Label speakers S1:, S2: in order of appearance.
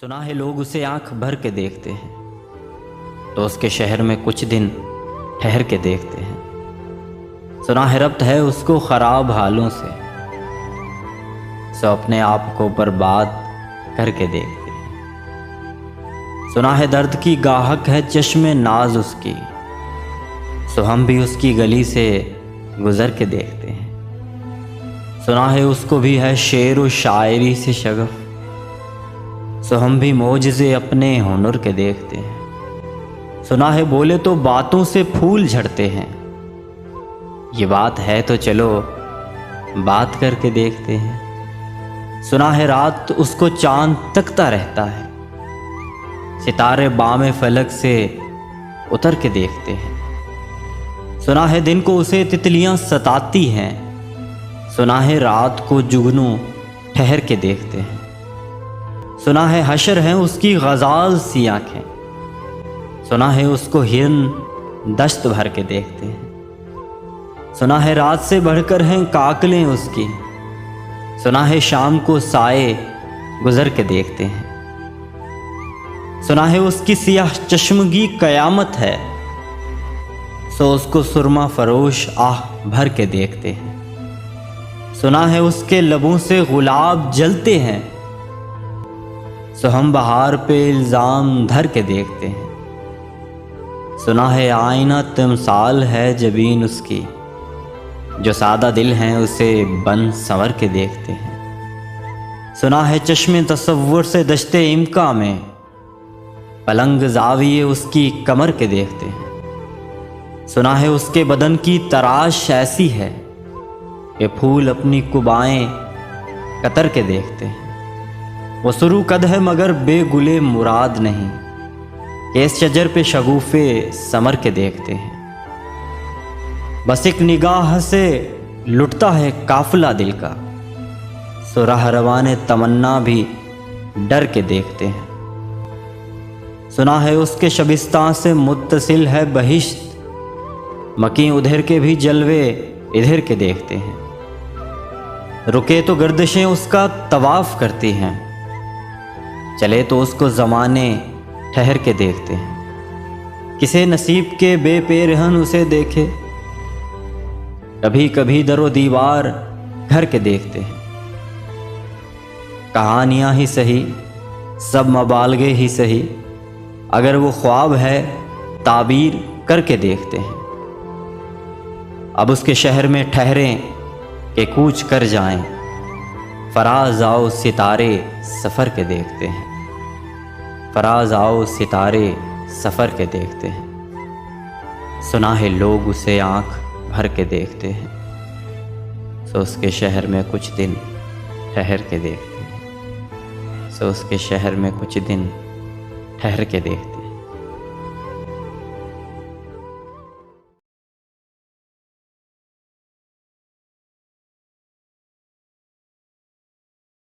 S1: सुना है लोग उसे आंख भर के देखते हैं तो उसके शहर में कुछ दिन ठहर के देखते हैं। सुना है रब्त है उसको खराब हालों से, सो अपने आप को बर्बाद करके देखते हैं। सुना है दर्द की गाहक है चश्मे नाज उसकी, सो हम भी उसकी गली से गुजर के देखते हैं। सुना है उसको भी है शेर व शायरी से शगफ, सो हम भी मोजज़े अपने हुनर के देखते हैं। सुना है बोले तो बातों से फूल झड़ते हैं, ये बात है तो चलो बात करके देखते हैं। सुना है रात उसको चांद तकता रहता है, सितारे बामे फलक से उतर के देखते हैं। सुना है दिन को उसे तितलियां सताती हैं, सुना है रात को जुगनू ठहर के देखते हैं। सुना है हशर हैं उसकी गज़ाल सी आँखें, सुना है उसको हिरन दश्त भर के देखते हैं। सुना है रात से बढ़कर हैं काकलें उसकी, सुना है शाम को साए गुजर के देखते हैं। सुना है उसकी सियाह चश्मगी कयामत है, सो उसको सुरमा फरोश आह भर के देखते हैं। सुना है उसके लबों से गुलाब जलते हैं, सो हम बहार पे इल्ज़ाम धर के देखते हैं। सुना है आईना तिमसाल है जबीन उसकी, जो सादा दिल हैं उसे बन संवर के देखते हैं। सुना है चश्मे तसव्वुर से दश्ते इम्का में पलंग जाविये उसकी कमर के देखते हैं। सुना है उसके बदन की तराश ऐसी है कि फूल अपनी कुबाएं कतर के देखते हैं। वो सुरू कद है मगर बेगुले मुराद नहीं, कि इस शजर पे शगुफे समर के देखते हैं। बस एक निगाह से लुटता है काफिला दिल का, सो राह रवाने तमन्ना भी डर के देखते हैं। सुना है उसके शबिस्तान से मुत्तसिल है बहिश्त, मकी उधर के भी जलवे इधर के देखते हैं। रुके तो गर्दिशें उसका तवाफ करती हैं, चले तो उसको ज़माने ठहर के देखते हैं। किसे नसीब के बेपेरहन उसे देखे, कभी कभी दरो दीवार घर के देखते हैं। कहानियाँ ही सही सब मबालगे ही सही, अगर वो ख्वाब है ताबीर करके देखते हैं। अब उसके शहर में ठहरें कि कूच कर जाएं, फराज आओ सितारे सफ़र के देखते हैं। फराज आओ सितारे सफ़र के देखते हैं। सुना है लोग उसे आंख भर के देखते हैं, सो उसके शहर में कुछ दिन ठहर के देखते हैं। सो उसके शहर में कुछ दिन ठहर के देखते हैं।